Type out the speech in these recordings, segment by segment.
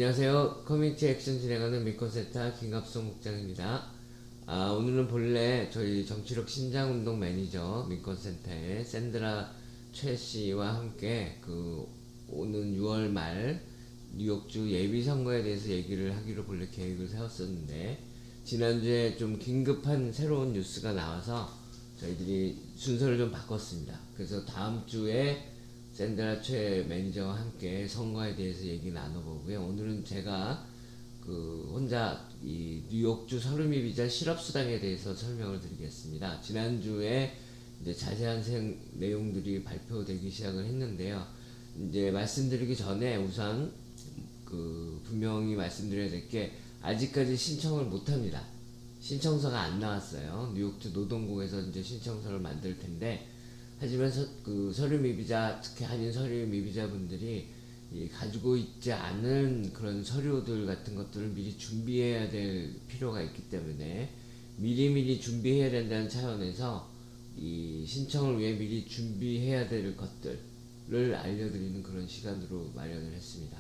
안녕하세요. 커뮤니티 액션 진행하는 민콘센터 김갑성 국장입니다. 오늘은 본래 저희 정치력 신장운동 매니저 민콘센터의 샌드라 최 씨와 함께 오는 6월 말 뉴욕주 예비선거에 대해서 얘기를 하기로 본래 계획을 세웠었는데, 지난주에 좀 긴급한 새로운 뉴스가 나와서 저희들이 순서를 좀 바꿨습니다. 그래서 다음 주에 샌드라 최 매니저와 함께 선거에 대해서 얘기 나눠보고요. 오늘은 제가 혼자 이 뉴욕주 서름이 비자 실업수당에 대해서 설명을 드리겠습니다. 지난주에 이제 자세한 내용들이 발표되기 시작을 했는데요. 이제 말씀드리기 전에 우선 분명히 말씀드려야 될 게, 아직까지 신청을 못합니다. 신청서가 안 나왔어요. 뉴욕주 노동국에서 이제 신청서를 만들 텐데, 하지만 서류 미비자, 특히 한인 서류 미비자분들이 가지고 있지 않은 그런 서류들 같은 것들을 미리 준비해야 될 필요가 있기 때문에 미리미리 준비해야 된다는 차원에서 이 신청을 위해 미리 준비해야 될 것들을 알려드리는 그런 시간으로 마련을 했습니다.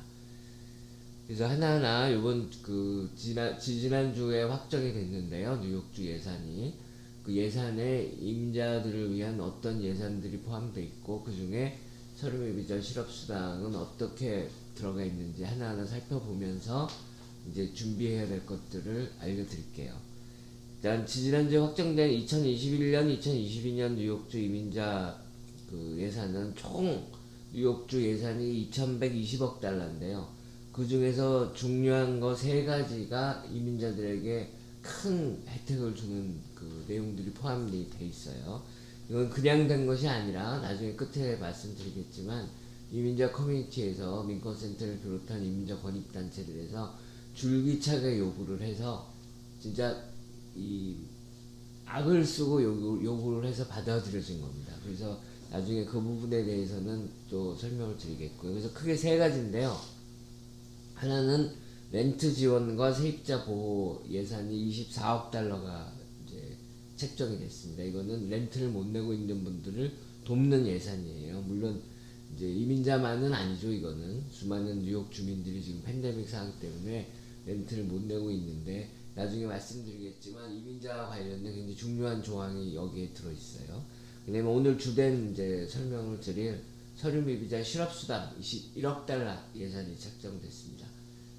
그래서 하나하나 요번 지난주에 확정이 됐는데요. 뉴욕주 예산이. 그 예산에 임자들을 위한 어떤 예산들이 포함되어 있고, 그 중에 서류미비자 실업수당은 어떻게 들어가 있는지 하나하나 살펴보면서 이제 준비해야 될 것들을 알려드릴게요. 일단 지난주에 확정된 2021년, 2022년 뉴욕주 이민자 예산은 총 뉴욕주 예산이 2120억 달러인데요. 그 중에서 중요한 거 세 가지가 이민자들에게 큰 혜택을 주는 내용들이 포함이 돼 있어요. 이건 그냥 된 것이 아니라 나중에 끝에 말씀드리겠지만, 이민자 커뮤니티에서 민권센터를 비롯한 이민자 권익단체들에서 줄기차게 요구를 해서 진짜 이 악을 쓰고 요구를 해서 받아들여진 겁니다. 그래서 나중에 그 부분에 대해서는 또 설명을 드리겠고요. 그래서 크게 세 가지인데요. 하나는 렌트 지원과 세입자 보호 예산이 24억 달러가 이제 책정이 됐습니다. 이거는 렌트를 못 내고 있는 분들을 돕는 예산이에요. 물론 이제 이민자만은 아니죠. 이거는 수많은 뉴욕 주민들이 지금 팬데믹 상황 때문에 렌트를 못 내고 있는데, 나중에 말씀드리겠지만 이민자와 관련된 굉장히 중요한 조항이 여기에 들어있어요. 그다음에 오늘 주된 이제 설명을 드릴 서류미비자 실업수당 21억 달러 예산이 책정됐습니다.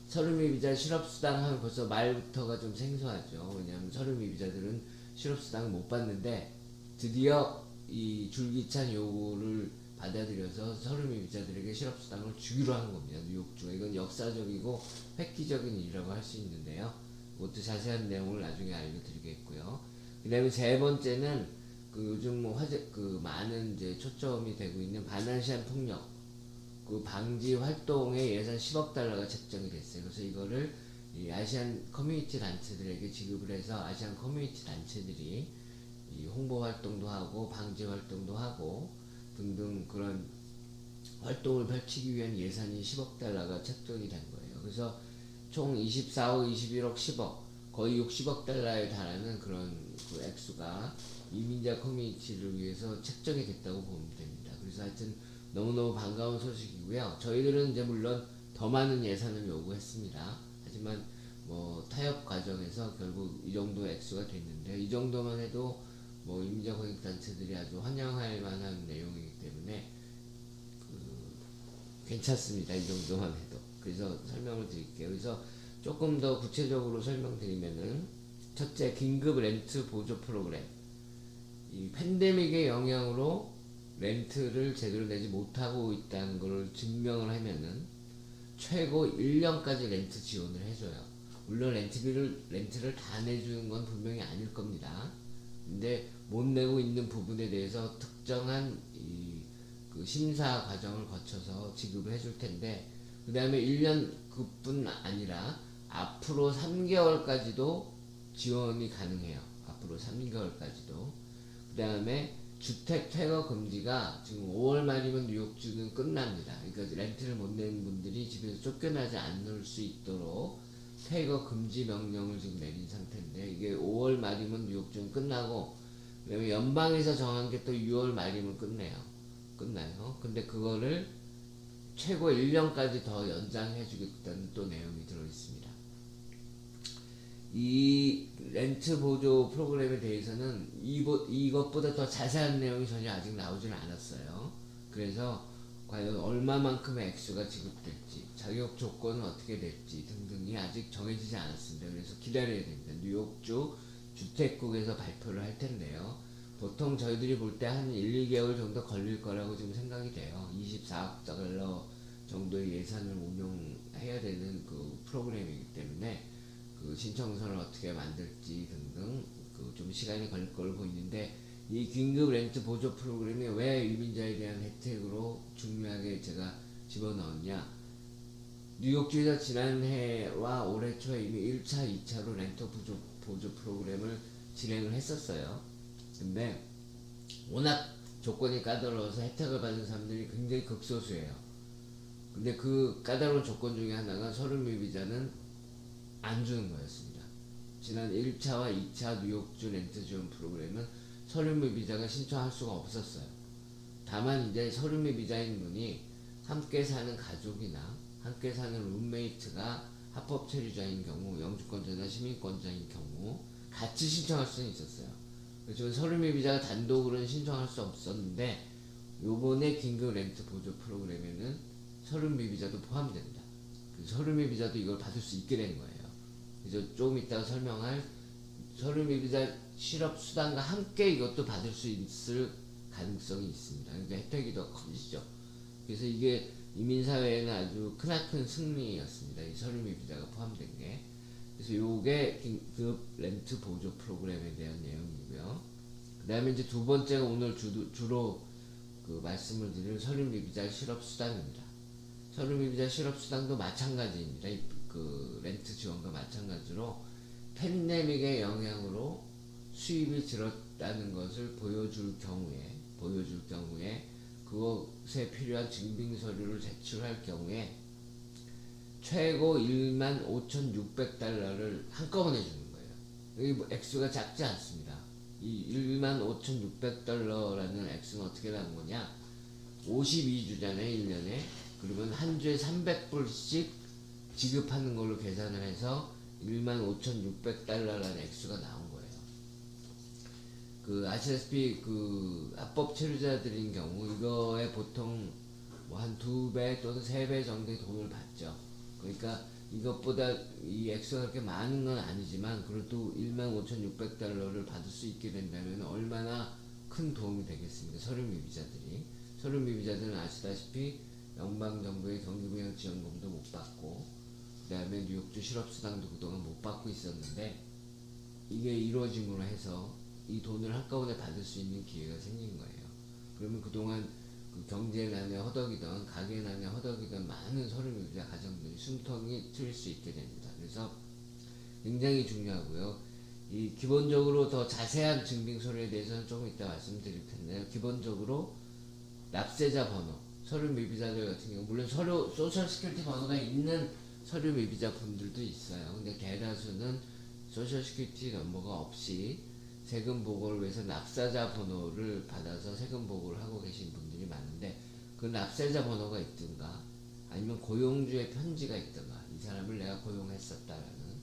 서류미비자 실업수당 하면 벌써 말부터가 좀 생소하죠. 왜냐하면 서류미비자들은 실업수당을 못 받는데, 드디어 이 줄기찬 요구를 받아들여서 서류미비자들에게 실업수당을 주기로 한 겁니다. 뉴욕주가. 이건 역사적이고 획기적인 일이라고 할 수 있는데요. 그것도 자세한 내용을 나중에 알려드리겠고요. 그 다음에 세 번째는 요즘 많은 이제 초점이 되고 있는 반아시안 폭력 방지 활동에 예산 10억 달러가 책정이 됐어요. 그래서 이거를 이 아시안 커뮤니티 단체들에게 지급을 해서 아시안 커뮤니티 단체들이 이 홍보 활동도 하고 방지 활동도 하고 등등 그런 활동을 펼치기 위한 예산이 10억 달러가 책정이 된 거예요. 그래서 총 24억, 21억, 10억, 거의 60억 달러에 달하는 그런 액수가 이민자 커뮤니티를 위해서 책정이 됐다고 보면 됩니다. 그래서 하여튼 너무너무 반가운 소식이고요. 저희들은 이제 물론 더 많은 예산을 요구했습니다. 하지만 타협 과정에서 결국 이 정도 액수가 됐는데, 이 정도만 해도 이민자 권익단체들이 아주 환영할 만한 내용이기 때문에 괜찮습니다. 이 정도만 해도. 그래서 설명을 드릴게요. 그래서 조금 더 구체적으로 설명드리면은, 첫째, 긴급 렌트 보조 프로그램. 이 팬데믹의 영향으로 렌트를 제대로 내지 못하고 있다는 걸 증명을 하면은 최고 1년까지 렌트 지원을 해줘요. 물론 렌트를 다 내주는 건 분명히 아닐 겁니다. 근데 못 내고 있는 부분에 대해서 특정한 심사 과정을 거쳐서 지급을 해줄 텐데, 그 다음에 1년 그뿐 아니라 앞으로 3개월까지도 지원이 가능해요. 앞으로 3개월까지도. 그 다음에 주택 퇴거 금지가 지금 5월 말이면 뉴욕주는 끝납니다. 그러니까 렌트를 못 내는 분들이 집에서 쫓겨나지 않을 수 있도록 퇴거 금지 명령을 지금 내린 상태인데, 이게 5월 말이면 뉴욕주는 끝나고, 그다음에 연방에서 정한 게 또 6월 말이면 끝나요. 근데 그거를 최고 1년까지 더 연장해 주겠다는 또 내용이 이 렌트 보조 프로그램에 대해서는 이것보다 더 자세한 내용이 전혀 아직 나오지는 않았어요. 그래서 과연 얼마만큼의 액수가 지급될지, 자격 조건은 어떻게 될지 등등이 아직 정해지지 않았습니다. 그래서 기다려야 됩니다. 뉴욕주 주택국에서 발표를 할 텐데요. 보통 저희들이 볼 때 한 1, 2개월 정도 걸릴 거라고 지금 생각이 돼요. 24억 달러 정도의 예산을 운용해야 되는 그 프로그램이기 때문에 그 신청서를 어떻게 만들지 등등 그 좀 시간이 걸릴 걸로 보이는데, 이 긴급 렌트 보조 프로그램이 왜 이민자에 대한 혜택으로 중요하게 제가 집어넣었냐. 뉴욕주에서 지난해와 올해 초에 이미 1차, 2차로 렌트 보조 프로그램을 진행을 했었어요. 근데 워낙 조건이 까다로워서 혜택을 받은 사람들이 굉장히 극소수예요. 근데 그 까다로운 조건 중에 하나가 서류미 비자는 안 주는 거였습니다. 지난 1차와 2차 뉴욕주 렌트 지원 프로그램은 서류미 비자가 신청할 수가 없었어요. 다만 이제 서류미 비자인 분이 함께 사는 가족이나 함께 사는 룸메이트가 합법 체류자인 경우, 영주권자나 시민권자인 경우 같이 신청할 수는 있었어요. 그래서 서류미 비자가 단독으로는 신청할 수 없었는데, 요번에 긴급 렌트 보조 프로그램에는 서류미 비자도 포함됩니다. 서류미 비자도 이걸 받을 수 있게 된 거예요. 그래서 조금 이따가 설명할 서류미 비자 실업 수단과 함께 이것도 받을 수 있을 가능성이 있습니다. 그러니까 혜택이 더 커지죠. 그래서 이게 이민사회에는 아주 크나큰 승리였습니다. 이 서류미 비자가 포함된 게. 그래서 요게 긴급 렌트 보조 프로그램에 대한 내용이고요. 그 다음에 이제 두 번째가 오늘 주로 그 말씀을 드릴 서류미 비자 실업 수단입니다. 서류미 비자 실업 수단도 마찬가지입니다. 그 렌트 지원과 마찬가지로 팬데믹의 영향으로 수입이 줄었다는 것을 보여줄 경우에 그것에 필요한 증빙 서류를 제출할 경우에 최고 15,600달러를 한꺼번에 주는 거예요. 여기 뭐 액수가 작지 않습니다. 이 15,600달러라는 액수는 어떻게 나온 거냐? 52주잖아요, 1년에. 그러면 한 주에 300불씩 지급하는 걸로 계산을 해서 15,600달러라는 액수가 나온 거예요. 그 아시다시피 그 합법 체류자들인 경우 이거에 보통 뭐 한 2배 또는 3배 정도의 돈을 받죠. 그러니까 이것보다 이 액수가 그렇게 많은 건 아니지만 그래도 15,600달러를 받을 수 있게 된다면 얼마나 큰 도움이 되겠습니까? 서류미 비자들은 아시다시피 연방정부의 경기부양지원금도 못 받고, 그 다음에 뉴욕주 실업수당도 그동안 못 받고 있었는데, 이게 이루어짐으로 해서 이 돈을 한꺼번에 받을 수 있는 기회가 생긴 거예요. 그러면 그동안 그 경제난에 허덕이던, 가계난에 허덕이던 많은 서류미 비자 가정들이 숨통이 트일 수 있게 됩니다. 그래서 굉장히 중요하고요. 이 기본적으로 더 자세한 증빙 서류에 대해서는 조금 이따 말씀드릴 텐데요. 기본적으로 납세자 번호, 서류 미비자들 같은 경우, 물론 소셜 시큐리티 번호가 있는 서류 미비자 분들도 있어요. 근데 대다수는 소셜 시큐리티 넘버가 없이 세금 보고를 위해서 납세자 번호를 받아서 세금 보고를 하고 계신 분들이 많은데, 그 납세자 번호가 있든가 아니면 고용주의 편지가 있든가, 이 사람을 내가 고용했었다라는,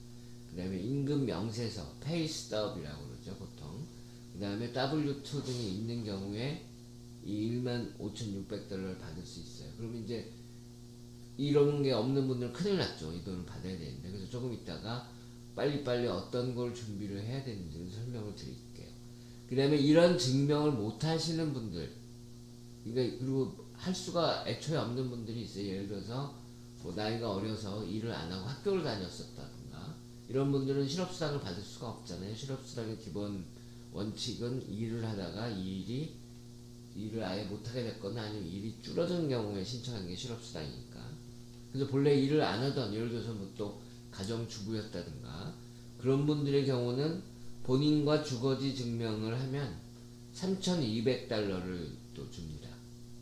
그 다음에 임금 명세서, 페이스톱이라고 그러죠 보통, 그 다음에 W2 등이 있는 경우에 이 15,600달러를 받을 수 있어요. 그러면 이제 이런 게 없는 분들은 큰일 났죠. 이 돈을 받아야 되는데. 그래서 조금 있다가 빨리빨리 어떤 걸 준비를 해야 되는지를 설명을 드릴게요. 그 다음에 이런 증명을 못 하시는 분들, 그러니까 그리고 할 수가 애초에 없는 분들이 있어요. 예를 들어서 뭐 나이가 어려서 일을 안 하고 학교를 다녔었다든가, 이런 분들은 실업수당을 받을 수가 없잖아요. 실업수당의 기본 원칙은 일을 하다가 이 일을 아예 못하게 됐거나 아니면 일이 줄어든 경우에 신청하는 게 실업수당이니까. 그래서 본래 일을 안 하던, 예를 들어서 뭐 또 가정주부였다든가, 그런 분들의 경우는 본인과 주거지 증명을 하면 3,200달러를 또 줍니다.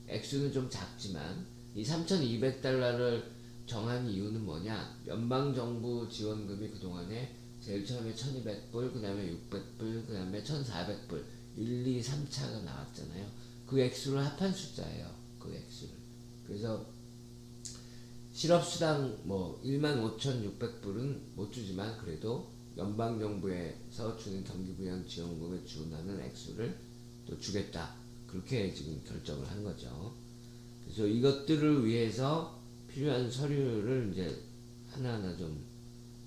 액수는 좀 작지만 이 3,200달러를 정한 이유는 뭐냐? 연방정부 지원금이 그동안에 제일 처음에 1,200불, 그 다음에 600불, 그 다음에 1,400불 1, 2, 3차가 나왔잖아요. 그 액수를 합한 숫자예요. 그 액수를. 그래서 실업수당 뭐 15,600불은 못 주지만 그래도 연방정부에서 주는 경기부양지원금에 준하는 액수를 또 주겠다. 그렇게 지금 결정을 한 거죠. 그래서 이것들을 위해서 필요한 서류를 이제 하나하나 좀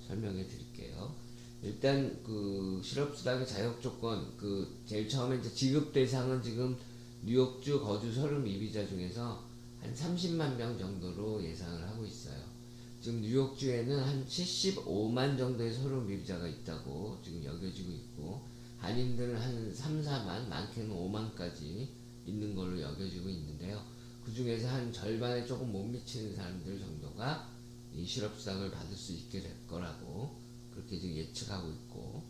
설명해 드릴게요. 일단 그 실업수당의 자격 조건, 제일 처음에 이제 지급 대상은 지금 뉴욕주 거주 서류 미비자 중에서 한 30만 명 정도로 예상을 하고 있어요. 지금 뉴욕주에는 한 75만 정도의 서류 미비자가 있다고 지금 여겨지고 있고, 한인들은 한 3, 4만, 많게는 5만까지 있는 걸로 여겨지고 있는데요. 그 중에서 한 절반에 조금 못 미치는 사람들 정도가 이 실업수당을 받을 수 있게 될 거라고 그렇게 지금 예측하고 있고,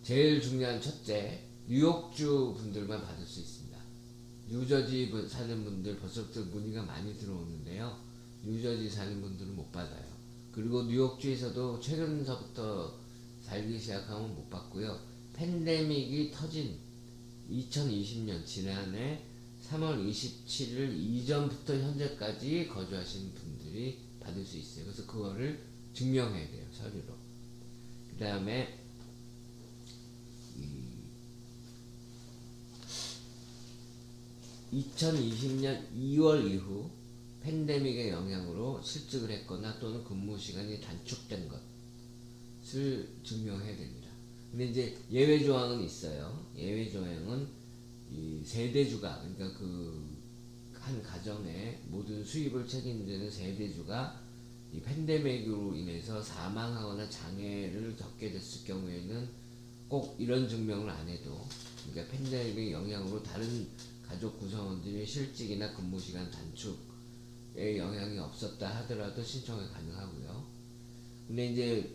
제일 중요한 첫째, 뉴욕주 분들만 받을 수 있습니다. 뉴저지 사는 분들 벌써부터 문의가 많이 들어오는데요. 뉴저지 사는 분들은 못 받아요. 그리고 뉴욕주에서도 최근서부터 살기 시작하면 못 받고요. 팬데믹이 터진 2020년 지난해 3월 27일 이전부터 현재까지 거주하신 분들이 받을 수 있어요. 그래서 그거를 증명해야 돼요, 서류로. 그 다음에 2020년 2월 이후 팬데믹의 영향으로 실직을 했거나 또는 근무 시간이 단축된 것을 증명해야 됩니다. 근데 이제 예외 조항은 있어요. 예외 조항은 이 세대주가, 그러니까 한 가정의 모든 수입을 책임지는 세대주가 이 팬데믹으로 인해서 사망하거나 장애를 겪게 됐을 경우에는 꼭 이런 증명을 안 해도, 그러니까 팬데믹의 영향으로 다른 가족 구성원들이 실직이나 근무시간 단축에 영향이 없었다 하더라도 신청이 가능하고요. 근데 이제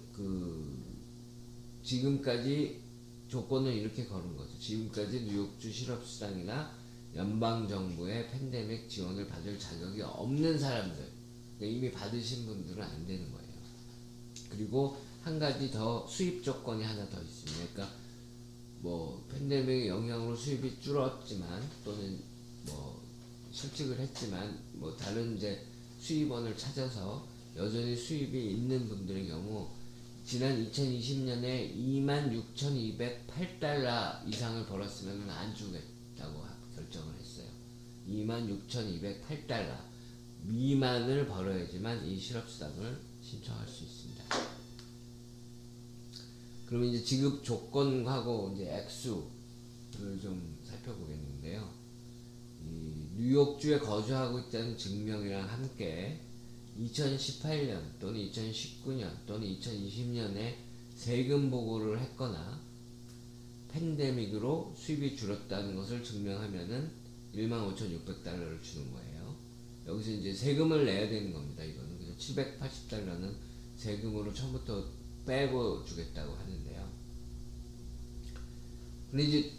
지금까지 조건을 이렇게 걸은 거죠. 지금까지 뉴욕주 실업수당이나 연방정부의 팬데믹 지원을 받을 자격이 없는 사람들, 그러니까 이미 받으신 분들은 안 되는 거예요. 그리고 한 가지 더 수입 조건이 하나 더 있습니다. 그러니까 뭐 팬데믹의 영향으로 수입이 줄었지만 또는 뭐 실직을 했지만 뭐 다른 이제 수입원을 찾아서 여전히 수입이 있는 분들의 경우 지난 2020년에 26,208달러 이상을 벌었으면 안 주겠다고 결정을 했어요. 26,208달러 미만을 벌어야지만 이 실업수당을 신청할 수 있습니다. 그러면 이제 지급 조건하고 이제 액수를 좀 살펴보겠는데요. 이 뉴욕주에 거주하고 있다는 증명이랑 함께 2018년 또는 2019년 또는 2020년에 세금 보고를 했거나 팬데믹으로 수입이 줄었다는 것을 증명하면은 15,600달러를 주는 거예요. 여기서 이제 세금을 내야 되는 겁니다. 이거는. 그래서 780달러는 세금으로 처음부터 빼고 주겠다고 하는데요. 근데 이제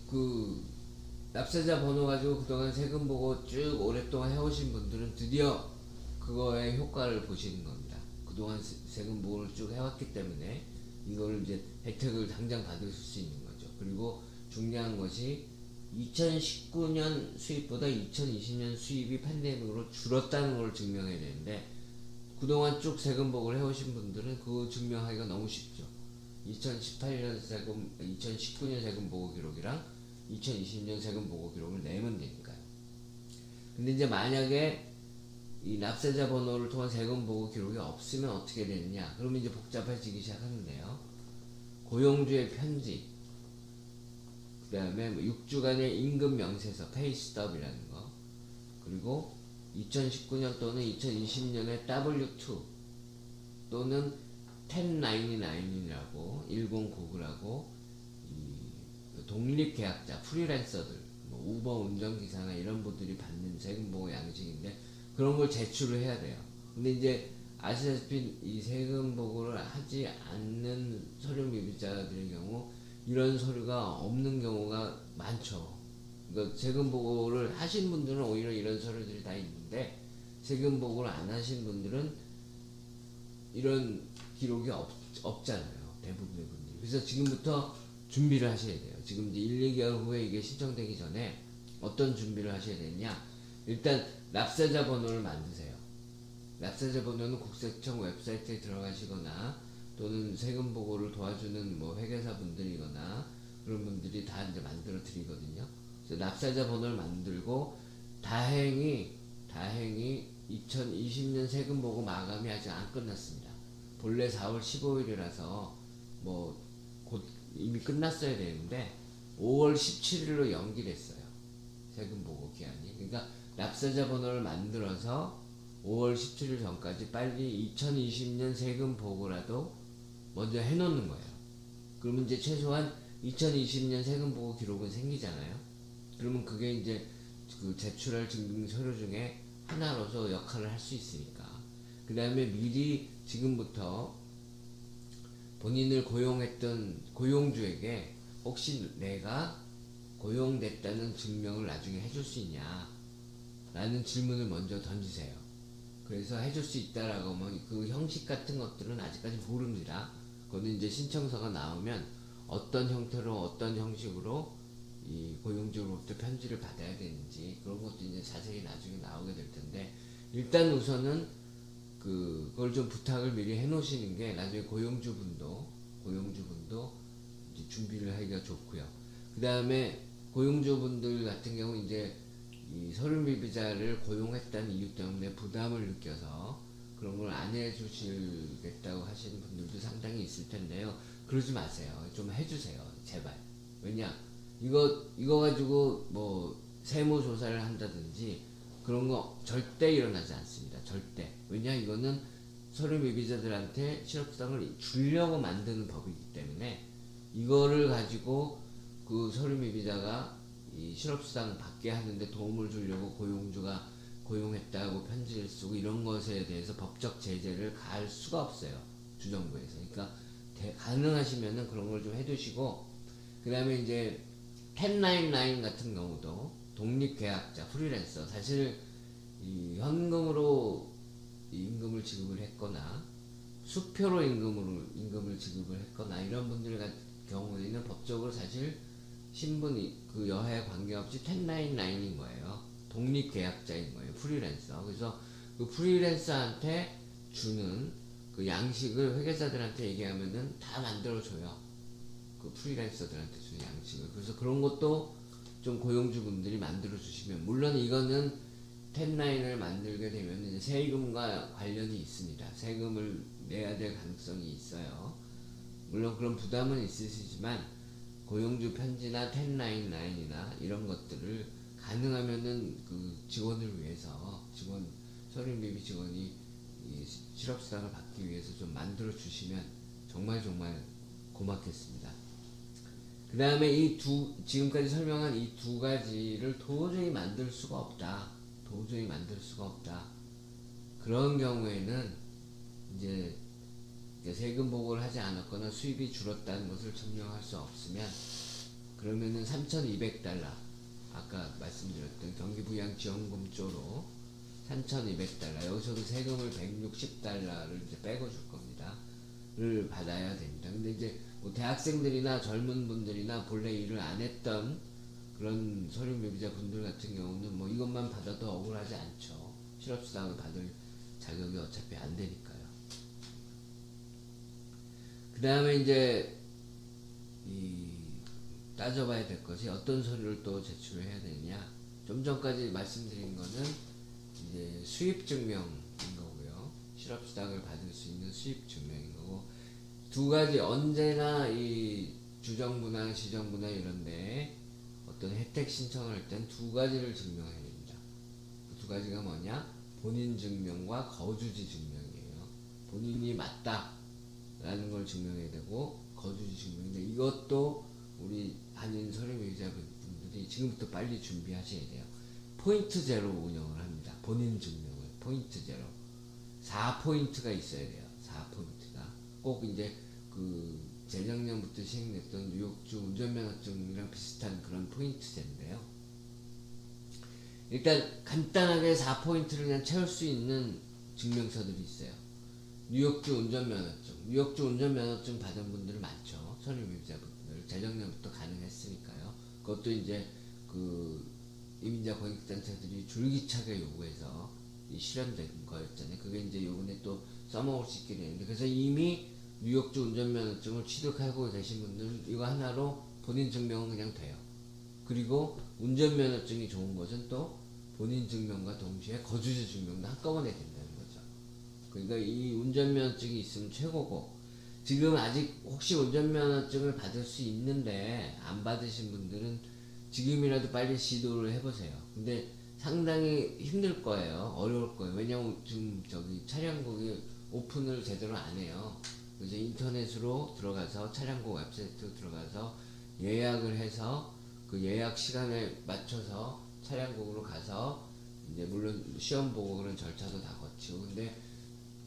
납세자 번호 가지고 그동안 세금 보고 쭉 오랫동안 해오신 분들은 드디어 그거의 효과를 보시는 겁니다. 그동안 세금 보고를 쭉 해왔기 때문에 이거를 이제 혜택을 당장 받을 수 있는 거죠. 그리고 중요한 것이 2019년 수입보다 2020년 수입이 팬데믹으로 줄었다는 걸 증명해야 되는데, 그동안 쭉 세금 보고를 해오신 분들은 그거 증명하기가 너무 쉽죠. 2018년 세금, 2019년 세금 보고 기록이랑 2020년 세금 보고 기록을 내면 되니까요. 근데 이제 만약에 이 납세자 번호를 통한 세금 보고 기록이 없으면 어떻게 되느냐? 그러면 이제 복잡해지기 시작하는데요. 고용주의 편지, 그 다음에 6주간의 임금 명세서, 페이스톱이라는 거, 그리고 2019년 또는 2020년에 W2 또는 1099이라고 1099라고 독립계약자, 프리랜서들, 뭐 우버 운전기사나 이런 분들이 받는 세금보고 양식인데 그런 걸 제출을 해야 돼요. 근데 이제 아시다시피 이 세금보고를 하지 않는 서류 미비자들의 경우 이런 서류가 없는 경우가 많죠. 그러니까 세금보고를 하신 분들은 오히려 이런 서류들이 다 있는데 세금보고를 안 하신 분들은 이런 기록이 없잖아요. 대부분의 분들이. 그래서 지금부터 준비를 하셔야 돼요. 지금 이제 1, 2개월 후에 이게 신청되기 전에 어떤 준비를 하셔야 되느냐. 일단 납세자 번호를 만드세요. 납세자 번호는 국세청 웹사이트에 들어가시거나 또는 세금 보고를 도와주는 뭐 회계사 분들이거나 그런 분들이 다 이제 만들어 드리거든요. 그래서 납세자 번호를 만들고 다행히 2020년 세금 보고 마감이 아직 안 끝났습니다. 본래 4월 15일이라서 뭐 곧 이미 끝났어야 되는데 5월 17일로 연기됐어요. 세금 보고 기한이. 그러니까 납세자 번호를 만들어서 5월 17일 전까지 빨리 2020년 세금 보고라도 먼저 해놓는 거예요. 그러면 이제 최소한 2020년 세금 보고 기록은 생기잖아요. 그러면 그게 이제 그 제출할 증빙 서류 중에 하나로서 역할을 할 수 있으니까. 그 다음에 미리 지금부터 본인을 고용했던 고용주에게 혹시 내가 고용됐다는 증명을 나중에 해줄 수 있냐 라는 질문을 먼저 던지세요. 그래서 해줄 수 있다라고 하면 그 형식 같은 것들은 아직까지 모릅니다. 그거는 이제 신청서가 나오면 어떤 형태로 어떤 형식으로 이 고용주로부터 편지를 받아야 되는지 그런 것도 이제 자세히 나중에 나오게 될 텐데, 일단 우선은 그걸 좀 부탁을 미리 해 놓으시는 게 나중에 고용주분도 이제 준비를 하기가 좋고요. 그 다음에 고용주분들 같은 경우 이제 이 서류미비자를 고용했다는 이유 때문에 부담을 느껴서 그런 걸 안 해주시겠다고 하시는 분들도 상당히 있을 텐데요. 그러지 마세요. 좀 해주세요. 제발. 왜냐? 이거 가지고 뭐 세무조사를 한다든지 그런 거 절대 일어나지 않습니다. 절대. 왜냐? 이거는 서류미비자들한테 실업수당을 주려고 만드는 법이기 때문에 이거를 가지고 그 서류미비자가 이 실업수당 받게 하는데 도움을 주려고 고용주가 고용했다고 편지를 쓰고 이런 것에 대해서 법적 제재를 가할 수가 없어요. 주정부에서. 그러니까 가능하시면은 그런 걸 좀 해두시고, 그 다음에 이제 1099 같은 경우도 독립계약자, 프리랜서, 사실 이 현금으로 임금을 지급을 했거나 수표로 임금을 지급을 했거나 이런 분들 같은 경우에는 법적으로 사실 신분이 그 여하에 관계없이 1099인 거예요. 독립계약자인 거예요. 프리랜서. 그래서 그 프리랜서한테 주는 그 양식을 회계사들한테 얘기하면은 다 만들어줘요. 그 프리랜서들한테 주는 양식을. 그래서 그런 것도 좀 고용주분들이 만들어주시면, 물론 이거는 1099을 만들게 되면 이제 세금과 관련이 있습니다. 세금을 내야 될 가능성이 있어요. 물론 그런 부담은 있으시지만 고용주 편지나 1099이나 이런 것들을 가능하면은 그 직원을 위해서, 서류미비 직원이 이 실업수당을 받기 위해서 좀 만들어 주시면 정말 고맙겠습니다. 그 다음에 지금까지 설명한 이 두 가지를 도저히 만들 수가 없다. 그런 경우에는 이제 세금 보고를 하지 않았거나 수입이 줄었다는 것을 증명할 수 없으면, 그러면은 $3,200, 아까 말씀드렸던 경기부양지원금 쪽으로 $3,200, 여기서도 세금을 $160를 이제 빼고 줄 겁니다. 를 받아야 됩니다. 근데 이제 뭐 대학생들이나 젊은 분들이나 본래 일을 안 했던 그런 서류미비자 분들 같은 경우는 뭐 이것만 받아도 억울하지 않죠. 실업수당을 받을 자격이 어차피 안 되니까요. 그 다음에 이제 따져봐야 될 것이 어떤 서류를 또 제출을 해야 되느냐. 좀 전까지 말씀드린 거는 이제 수입증명인 거고요. 실업수당을 받을 수 있는 수입증명인 거고, 두 가지, 언제나 이 주정부나 시정부나 이런데 어떤 혜택 신청을 할 땐 두 가지를 증명해야 됩니다. 그 두 가지가 뭐냐? 본인 증명과 거주지 증명이에요. 본인이 맞다 라는 걸 증명해야 되고, 거주지 증명인데 이것도 우리 한인 서류미비자분들이 지금부터 빨리 준비하셔야 돼요. 포인트 제로 운영을 합니다. 본인 증명을 포인트 제로 4포인트가 있어야 돼요. 4포인트가 꼭 이제 그 재작년부터 시행됐던 뉴욕주 운전면허증이랑 비슷한 그런 포인트제인데요. 일단 간단하게 4포인트를 그냥 채울 수 있는 증명서들이 있어요. 뉴욕주 운전면허증 받은 분들 많죠. 서류미비자분들 재작년부터 가능했으니까요. 그것도 이제 그 이민자 권익단체들이 줄기차게 요구해서 실현된 거였잖아요. 그게 이제 요번에 또 써먹을 수 있게 되는데, 그래서 이미 뉴욕주 운전면허증을 취득하고 계신 분들은 이거 하나로 본인 증명은 그냥 돼요. 그리고 운전면허증이 좋은 것은 또 본인 증명과 동시에 거주지 증명도 한꺼번에 된다는 거죠. 그러니까 이 운전면허증이 있으면 최고고, 지금 아직 혹시 운전면허증을 받을 수 있는데 안 받으신 분들은 지금이라도 빨리 시도를 해보세요. 근데 상당히 힘들 거예요. 어려울 거예요. 왜냐면 지금 저기 차량국이 오픈을 제대로 안 해요. 그래서 인터넷으로 들어가서 차량국 웹사이트 들어가서 예약을 해서 그 예약 시간에 맞춰서 차량국으로 가서 이제 물론 시험 보고 그런 절차도 다 거치고, 근데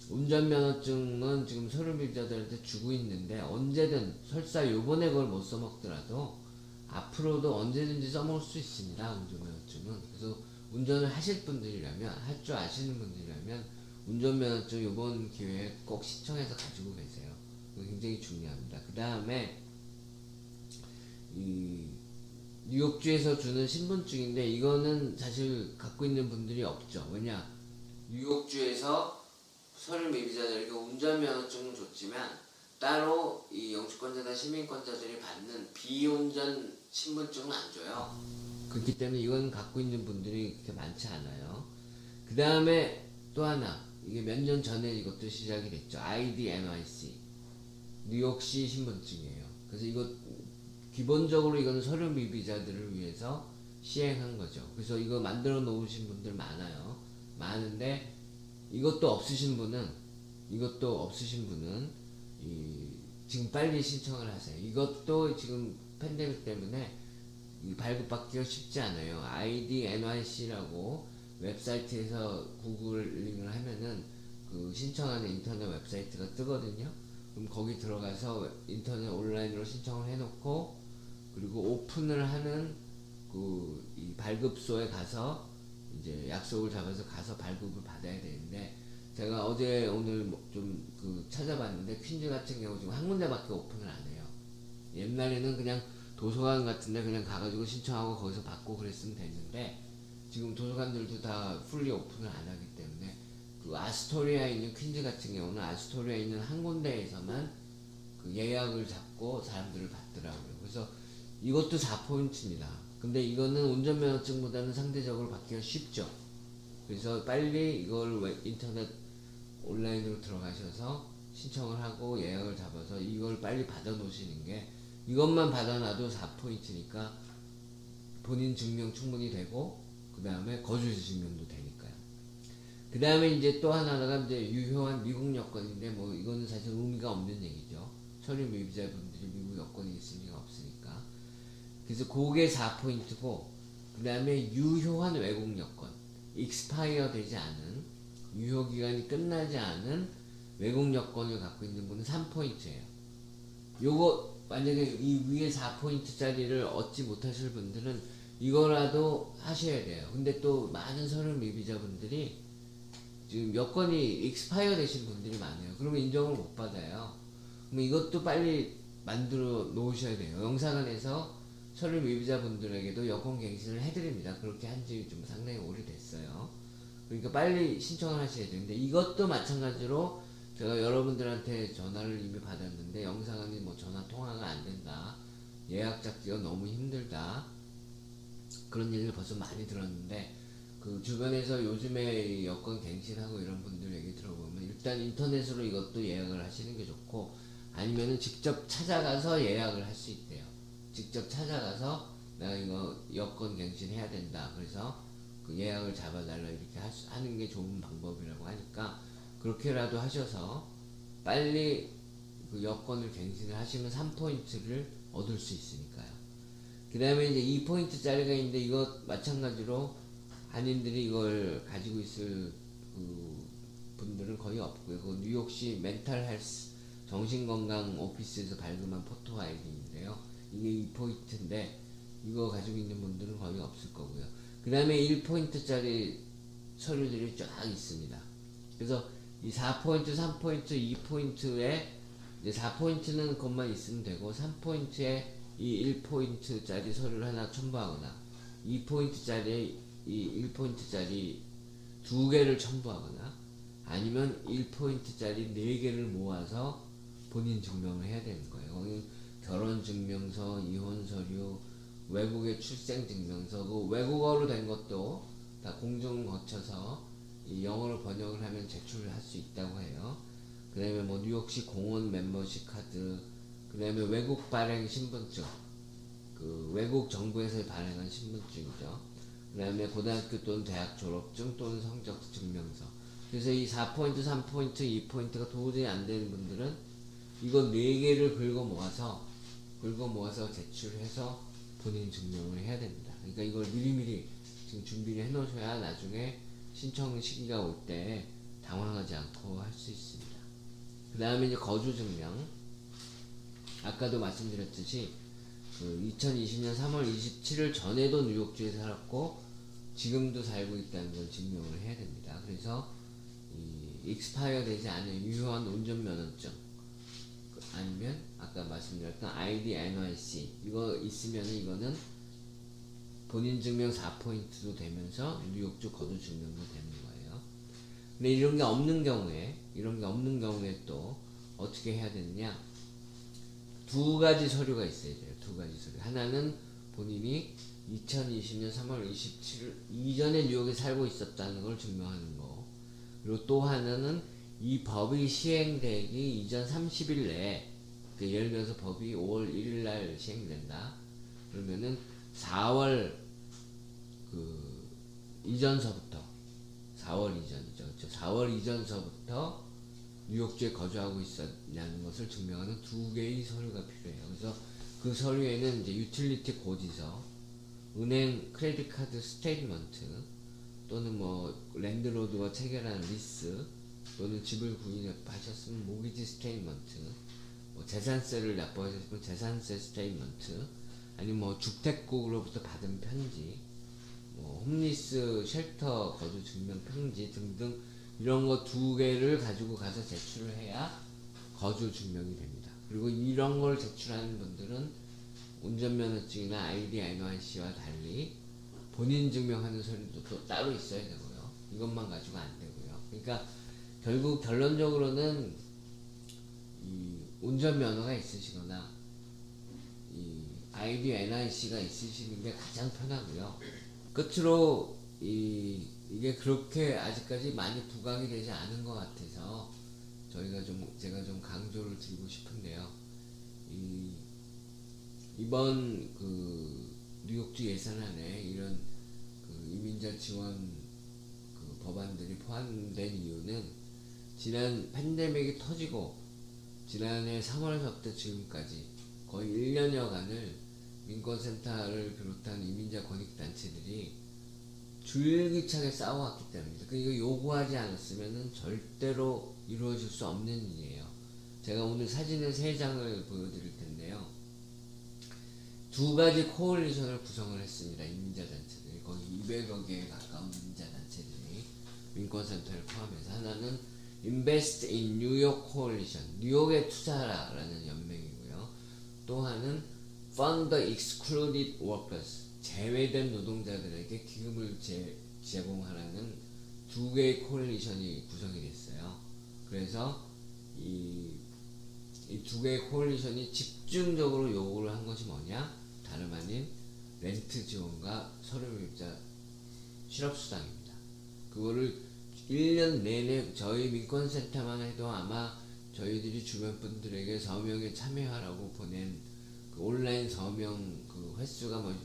운전면허증은 지금 서류비자들한테 주고 있는데 언제든 설사 요번에 그걸 못 써먹더라도 앞으로도 언제든지 써먹을 수 있습니다. 운전면허증은. 그래서 운전을 하실 분들이라면, 할 줄 아시는 분들이라면 운전면허증 요번 기회에 꼭 신청해서 가지고 계세요. 그거 굉장히 중요합니다. 그 다음에 이 뉴욕주에서 주는 신분증인데 이거는 사실 갖고 있는 분들이 없죠. 왜냐, 뉴욕주에서 서류 미비자들에게 운전면허증은 줬지만 따로 이 영주권자나 시민권자들이 받는 비운전 신분증은 안 줘요. 그렇기 때문에 이건 갖고 있는 분들이 그렇게 많지 않아요. 그 다음에 또 하나, 이게 몇 년 전에 이것도 시작이 됐죠. ID NYC 뉴욕시 신분증이에요. 그래서 이거 기본적으로 이거는 서류 미비자들을 위해서 시행한 거죠. 그래서 이거 만들어 놓으신 분들 많아요. 많은데 이것도 없으신 분은 지금 빨리 신청을 하세요. 이것도 지금 팬데믹 때문에 발급받기가 쉽지 않아요. ID NYC라고 웹사이트에서 구글링을 하면은 그 신청하는 인터넷 웹사이트가 뜨거든요. 그럼 거기 들어가서 인터넷 온라인으로 신청을 해놓고, 그리고 오픈을 하는 이 발급소에 가서 이제 약속을 잡아서 가서 발급을 받아야 되는데, 제가 어제 오늘 좀 찾아봤는데 퀸즈 같은 경우 지금 한 군데밖에 오픈을 안 해요. 옛날에는 그냥 도서관 같은데 그냥 가가지고 신청하고 거기서 받고 그랬으면 됐는데, 지금 도서관들도 다 풀리 오픈을 안 하기 때문에 그 아스토리아에 있는 퀸즈 같은 경우는 아스토리아에 있는 한 군데에서만 그 예약을 잡고 사람들을 받더라고요. 그래서 이것도 4포인트입니다. 근데 이거는 운전면허증보다는 상대적으로 받기가 쉽죠. 그래서 빨리 이걸 인터넷 온라인으로 들어가셔서 신청을 하고 예약을 잡아서 이걸 빨리 받아 놓으시는 게, 이것만 받아놔도 4포인트니까 본인 증명 충분히 되고, 그 다음에 거주지 증명도 되니까요. 그 다음에 이제 또 하나가 이제 유효한 미국 여권인데, 뭐 이거는 사실 의미가 없는 얘기죠. 서류 미비자분들이 미국 여권이 있을 리가 없으니까. 그래서 그게 4포인트고, 그 다음에 유효한 외국 여권, 익스파이어 되지 않은, 유효기간이 끝나지 않은 외국 여권을 갖고 있는 분은 3포인트예요. 요거 만약에 이 위에 4포인트짜리를 얻지 못하실 분들은 이거라도 하셔야 돼요. 근데 또 많은 서류 미비자분들이 지금 여권이 익스파이어 되신 분들이 많아요. 그러면 인정을 못 받아요. 그럼 이것도 빨리 만들어 놓으셔야 돼요. 영사관에서 서류 미비자분들에게도 여권 갱신을 해드립니다. 그렇게 한지 좀 상당히 오래됐어요. 그러니까 빨리 신청을 하셔야 되는데, 이것도 마찬가지로 제가 여러분들한테 전화를 이미 받았는데 영상은 뭐 전화 통화가 안 된다, 예약 잡기가 너무 힘들다, 그런 얘기를 벌써 많이 들었는데, 그 주변에서 요즘에 여권 갱신하고 이런 분들 얘기 들어보면 일단 인터넷으로 이것도 예약을 하시는 게 좋고, 아니면은 직접 찾아가서 예약을 할 수 있대요. 직접 찾아가서 내가 이거 여권 갱신해야 된다, 그래서 그 예약을 잡아달라, 이렇게 하는 게 좋은 방법이라고 하니까 그렇게라도 하셔서 빨리 그 여권을 갱신을 하시면 3포인트를 얻을 수 있으니까요. 그 다음에 이제 2포인트짜리가 있는데, 이거 마찬가지로 한인들이 이걸 가지고 있을 그 분들은 거의 없고요. 그 뉴욕시 멘탈 헬스 정신건강 오피스에서 발급한 포토 아이디인데요. 이게 2포인트인데 이거 가지고 있는 분들은 거의 없을 거고요. 그 다음에 1포인트짜리 서류들이 쫙 있습니다. 그래서 이 4포인트, 3포인트, 2포인트에 이제 4포인트는 것만 있으면 되고, 3포인트에 이 1포인트짜리 서류를 하나 첨부하거나 2포인트짜리 이 1포인트짜리 2개를 첨부하거나, 아니면 1포인트짜리 4개를 모아서 본인 증명을 해야 되는 거예요. 거기 결혼 증명서, 이혼 서류, 외국의 출생 증명서, 그 외국어로 된 것도 다 공증 거쳐서 이 영어로 번역을 하면 제출을 할 수 있다고 해요. 그 다음에 뭐 뉴욕시 공원 멤버십 카드, 그 다음에 외국 발행 신분증, 그 외국 정부에서 발행한 신분증이죠. 그 다음에 고등학교 또는 대학 졸업증 또는 성적 증명서. 그래서 이 4포인트, 3포인트, 2포인트가 도저히 안 되는 분들은 이거 4개를 긁어 모아서 제출해서 본인 증명을 해야 됩니다. 그러니까 이걸 미리미리 지금 준비를 해 놓으셔야 나중에 신청 시기가 올 때 당황하지 않고 할 수 있습니다. 그 다음에 이제 거주 증명. 아까도 말씀드렸듯이 그 2020년 3월 27일 전에도 뉴욕주에 살았고 지금도 살고 있다는 걸 증명을 해야 됩니다. 그래서 이 익스파이어 되지 않은 유효한 운전면허증, 아니면 아까 말씀드렸던 ID, NYC 이거 있으면은 이거는 본인 증명 4포인트도 되면서 뉴욕주 거주 증명도 되는 거예요. 근데 이런 게 없는 경우에 또 어떻게 해야 되느냐? 2가지 서류가 있어야 돼요. 2가지 서류. 하나는 본인이 2020년 3월 27일 이전에 뉴욕에 살고 있었다는 걸 증명하는 거. 그리고 또 하나는 이 법이 시행되기 이전 30일 내에, 그 예를 들어서 법이 5월 1일 날 시행된다. 그러면은 4월 그 이전서부터, 4월 이전이죠. 그렇죠? 4월 이전서부터 뉴욕주에 거주하고 있었냐는 것을 증명하는 2개의 서류가 필요해요. 그래서 그 서류에는 이제 유틸리티 고지서, 은행 크레딧 카드 스테이트먼트, 또는 뭐 랜드로드와 체결한 리스, 또는 집을 구입하셨으면 모기지 스테이트먼트, 뭐 재산세를 납부하셨으면 재산세 스테이트먼트, 아니면 뭐 주택국으로부터 받은 편지, 뭐 홈리스 쉘터 거주 증명 편지 등등 이런 거 2개를 가지고 가서 제출을 해야 거주 증명이 됩니다. 그리고 이런 걸 제출하는 분들은 운전면허증이나 ID, NYC와 달리 본인 증명하는 서류도 또 따로 있어야 되고요. 이것만 가지고 안 되고요. 그러니까 결국 결론적으로는 이 운전면허가 있으시거나 이 ID, NIC가 있으시는 게 가장 편하고요. 끝으로 이게 그렇게 아직까지 많이 부각이 되지 않은 것 같아서 제가 좀 강조를 드리고 싶은데요. 이번 그 뉴욕주 예산안에 이런 그 이민자 지원 그 법안들이 포함된 이유는 지난 팬데믹이 터지고 지난해 3월서부터 지금까지 거의 1년여간을 민권센터를 비롯한 이민자 권익단체들이 줄기차게 싸워왔기 때문입니다. 이거 요구하지 않았으면 절대로 이루어질 수 없는 일이에요. 제가 오늘 사진을 3장을 보여드릴 텐데요. 2가지 코올리션을 구성을 했습니다. 이민자단체들이 거의 200여 개에 가까운 이민자단체들이 민권센터를 포함해서, 하나는 Invest in New York Coalition, 뉴욕에 투자하라라는 연맹이고요. 또 하나는 Fund the Excluded Workers, 제외된 노동자들에게 기금을 제공하라는 2개의 코올리션이 구성이 됐어요. 그래서 이 2개의 코올리션이 집중적으로 요구를 한 것이 뭐냐? 다름 아닌 렌트 지원과 서류입자 실업수당입니다. 그거를 1년 내내 저희 민권센터만 해도 아마 저희들이 주변 분들에게 서명에 참여하라고 보낸 그 온라인 서명 그 횟수가 뭐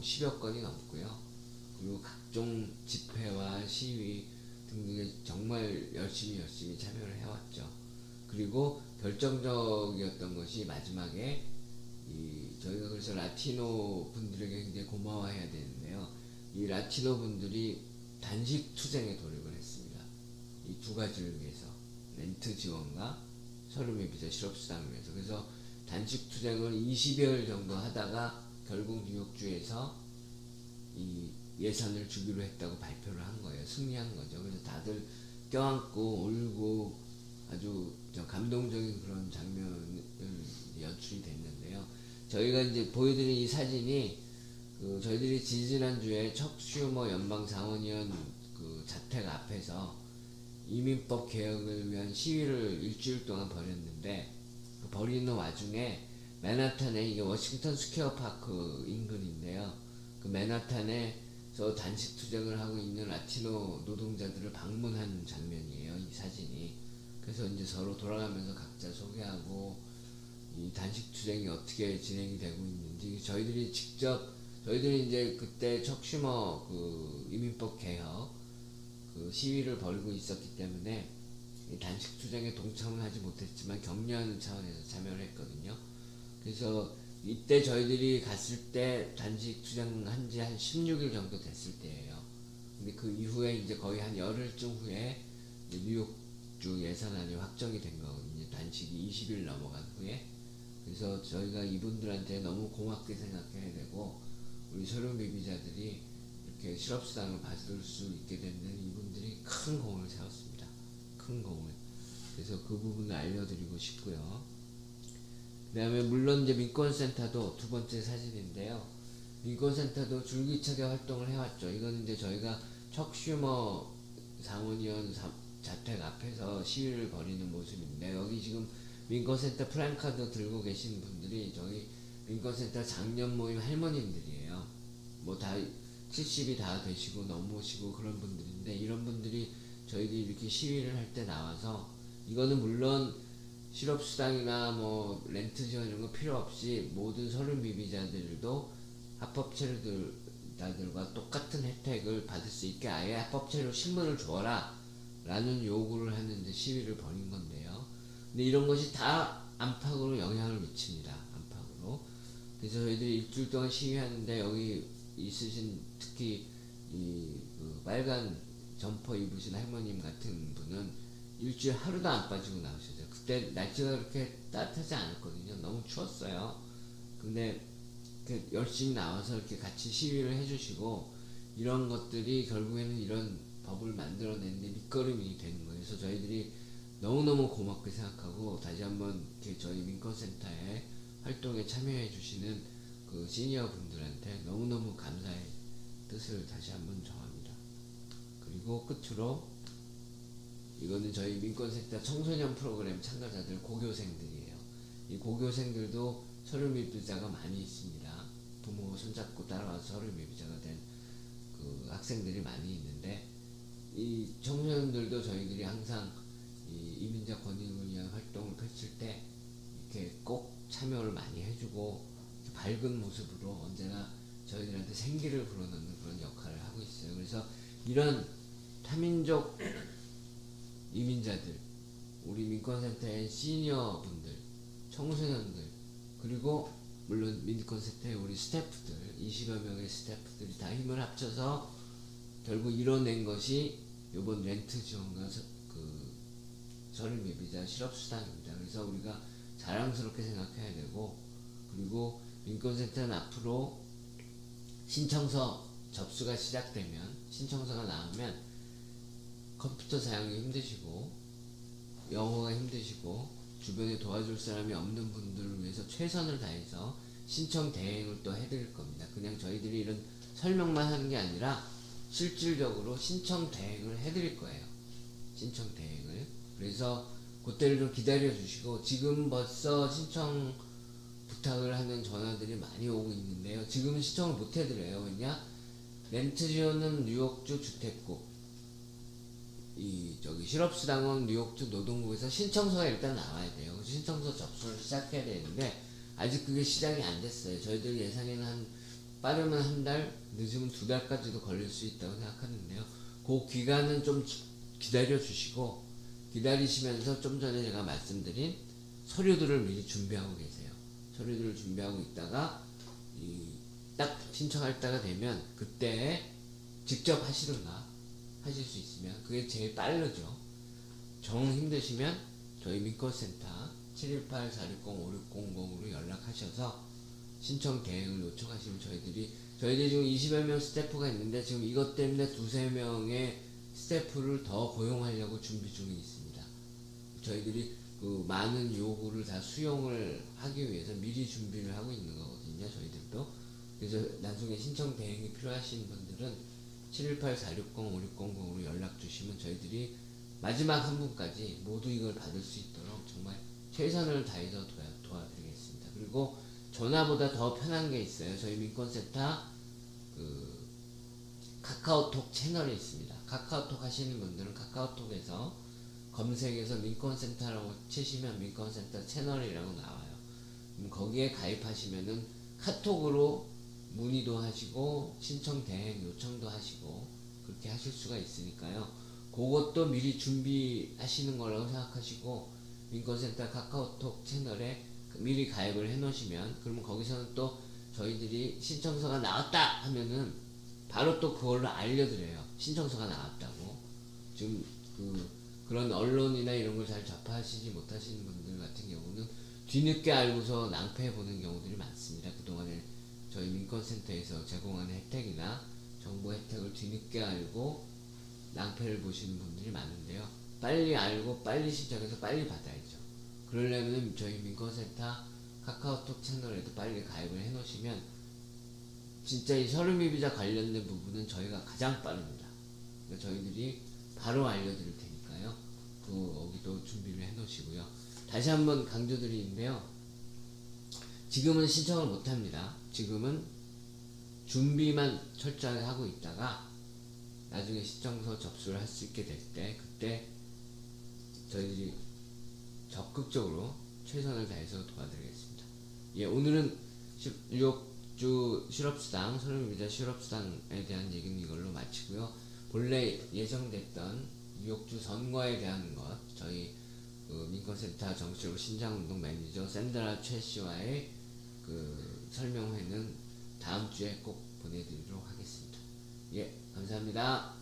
10여 건이 넘고요. 그리고 각종 집회와 시위 등등에 정말 열심히 참여를 해왔죠. 그리고 결정적이었던 것이 마지막에 저희가 그래서 라티노 분들에게 굉장히 고마워해야 되는데요. 이 라티노 분들이 단식 투쟁에 돌입을 했습니다. 이 2가지를 위해서, 렌트 지원과 서름의 비자 실업수당을 위해서. 그래서 단식 투쟁을 20여일 정도 하다가 결국 뉴욕주에서 이 예산을 주기로 했다고 발표를 한 거예요. 승리한 거죠. 그래서 다들 껴안고 울고 아주 감동적인 그런 장면을 연출이 됐는데요. 저희가 이제 보여드린 이 사진이 저희들이 지지난주에 척 슈머 연방상원의원 그 자택 앞에서 이민법 개혁을 위한 시위를 일주일 동안 벌였는데, 버리는 와중에 맨하탄에 이게 워싱턴 스퀘어 파크 인근인데요. 그 맨하탄에서 단식 투쟁을 하고 있는 라티노 노동자들을 방문한 장면이에요. 이 사진이. 그래서 이제 서로 돌아가면서 각자 소개하고 이 단식 투쟁이 어떻게 진행이 되고 있는지 저희들이 이제 그때 척 슈머 그 이민법 개혁 그 시위를 벌이고 있었기 때문에 이 단식 투쟁에 동참은 하지 못했지만 격려하는 차원에서 참여를 했거든요. 그래서 이때 저희들이 갔을 때 단식 투쟁 한지 한 16일 정도 됐을 때예요. 근데 그 이후에 이제 거의 한 열흘쯤 후에 뉴욕주 예산안이 확정이 된 거거든요. 단식이 20일 넘어간 후에. 그래서 저희가 이분들한테 너무 고맙게 생각해야 되고, 우리 소련 미비자들이 이렇게 실업수당을 받을 수 있게 된 데는 이분들이 큰 공을 세웠습니다. 큰 공을. 그래서 그 부분을 알려드리고 싶고요. 그 다음에 물론 이제 민권센터도 두 번째 사진인데요. 민권센터도 줄기차게 활동을 해왔죠. 이거는 이제 저희가 척 슈머 상원의원 자택 앞에서 시위를 벌이는 모습인데, 여기 지금 민권센터 프랜카드 들고 계신 분들이 저희 민권센터 작년 모임 할머님들이에요. 뭐 다 70이 다 되시고 넘으시고 그런 분들인데, 이런 분들이 저희들이 이렇게 시위를 할 때 나와서, 이거는 물론 실업수당이나 뭐 렌트 지원 이런 거 필요 없이 모든 서른 미비자들도 합법체류자들과 똑같은 혜택을 받을 수 있게 아예 합법체류 신분을 주어라 라는 요구를 하는데 시위를 벌인 건데요. 근데 이런 것이 다 안팎으로 영향을 미칩니다. 안팎으로. 그래서 저희들이 일주일 동안 시위하는데, 여기 있으신 특히 그 빨간 점퍼 입으신 할머님 같은 분은 일주일 하루도 안 빠지고 나오셨어요. 그때 날씨가 그렇게 따뜻하지 않았거든요. 너무 추웠어요. 근데 열심히 나와서 이렇게 같이 시위를 해주시고, 이런 것들이 결국에는 이런 법을 만들어내는데 밑거름이 되는 거예요. 그래서 저희들이 너무너무 고맙게 생각하고, 다시 한번 이렇게 저희 민권센터의 활동에 참여해 주시는 그 시니어 분들한테 너무너무 감사의 뜻을 다시 한번 정합니다. 그리고 끝으로, 이거는 저희 민권센터 청소년 프로그램 참가자들 고교생들이에요. 이 고교생들도 서류미비자가 많이 있습니다. 부모 손잡고 따라와서 서류미비자가 된 그 학생들이 많이 있는데, 이 청소년들도 저희들이 항상 이 이민자 권익을 위한 활동을 펼칠 때 이렇게 꼭 참여를 많이 해주고, 밝은 모습으로 언제나 저희들한테 생기를 불어넣는 그런 역할을 하고 있어요. 그래서 이런 타민족 이민자들, 우리 민권센터의 시니어 분들, 청소년들, 그리고 물론 민권센터의 우리 스태프들, 20여 명의 스태프들이 다 힘을 합쳐서 결국 이뤄낸 것이 요번 렌트 지원과 그 서류 미비자 실업수당입니다. 그래서 우리가 자랑스럽게 생각해야 되고, 그리고 민권센터는 앞으로 신청서 접수가 시작되면, 신청서가 나오면 컴퓨터 사용이 힘드시고 영어가 힘드시고 주변에 도와줄 사람이 없는 분들을 위해서 최선을 다해서 신청 대행을 또 해드릴 겁니다. 그냥 저희들이 이런 설명만 하는 게 아니라 실질적으로 신청 대행을 해드릴 거예요. 신청 대행을. 그래서 그때를 좀 기다려 주시고, 지금 벌써 신청 부탁을 하는 전화들이 많이 오고 있는데요. 지금은 신청을 못 해드려요. 왜냐? 렌트 지원은 뉴욕주 주택국, 실업수당은 뉴욕주 노동부에서 신청서가 일단 나와야 돼요. 신청서 접수를 시작해야 되는데 아직 그게 시작이 안 됐어요. 저희들 예상에는 빠르면 한 달, 늦으면 2달까지도 걸릴 수 있다고 생각하는데요. 그 기간은 좀 기다려 주시고, 기다리시면서 좀 전에 제가 말씀드린 서류들을 미리 준비하고 계세요. 서류들을 준비하고 있다가 딱 신청할 때가 되면 그때 직접 하시든가 하실 수 있으면 그게 제일 빠르죠. 정 힘드시면 저희 민권센터 718-460-5600으로 연락하셔서 신청 대행을 요청하시면 저희들이 지금 20여 명 스태프가 있는데, 지금 이것 때문에 2~3명의 스태프를 더 고용하려고 준비 중에 있습니다. 저희들이 그 많은 요구를 다 수용을 하기 위해서 미리 준비를 하고 있는 거거든요. 저희들도. 그래서 나중에 신청 대행이 필요하신 분들은 718-460-5600으로 연락 주시면 저희들이 마지막 한 분까지 모두 이걸 받을 수 있도록 정말 최선을 다해서 도와드리겠습니다. 그리고 전화보다 더 편한 게 있어요. 저희 민권센터 그 카카오톡 채널이 있습니다. 카카오톡 하시는 분들은 카카오톡에서 검색해서 민권센터라고 치시면 민권센터 채널이라고 나와요. 거기에 가입하시면은 카톡으로 문의도 하시고 신청 대행 요청도 하시고 그렇게 하실 수가 있으니까요. 그것도 미리 준비하시는 거라고 생각하시고 민권센터 카카오톡 채널에 미리 가입을 해 놓으시면, 그러면 거기서는 또 저희들이 신청서가 나왔다 하면은 바로 또 그걸로 알려드려요. 신청서가 나왔다고. 지금 그런 언론이나 이런 걸 잘 접하시지 못하시는 분들 같은 경우는 뒤늦게 알고서 낭패해 보는 경우들이 많습니다. 그동안에 저희 민권센터에서 제공하는 혜택이나 정보 혜택을 뒤늦게 알고 낭패를 보시는 분들이 많은데요. 빨리 알고 빨리 신청해서 빨리 받아야죠. 그러려면 저희 민권센터 카카오톡 채널에도 빨리 가입을 해 놓으시면 진짜 이 서류미비자 관련된 부분은 저희가 가장 빠릅니다. 그러니까 저희들이 바로 알려드릴 테니까요. 거기도 준비를 해 놓으시고요. 다시 한번 강조드리는데요. 지금은 신청을 못합니다. 지금은 준비만 철저하게 하고 있다가 나중에 신청서 접수를 할 수 있게 될 때, 그때 저희들이 적극적으로 최선을 다해서 도와드리겠습니다. 예, 오늘은 뉴욕주 실업수당, 서류미비자 실업수당에 대한 얘기는 이걸로 마치고요. 본래 예정됐던 뉴욕주 선거에 대한 것, 저희 민권센터 정치적 신장운동 매니저 샌드라 최 씨와의 설명회는 다음 주에 꼭 보내드리도록 하겠습니다. 예, 감사합니다.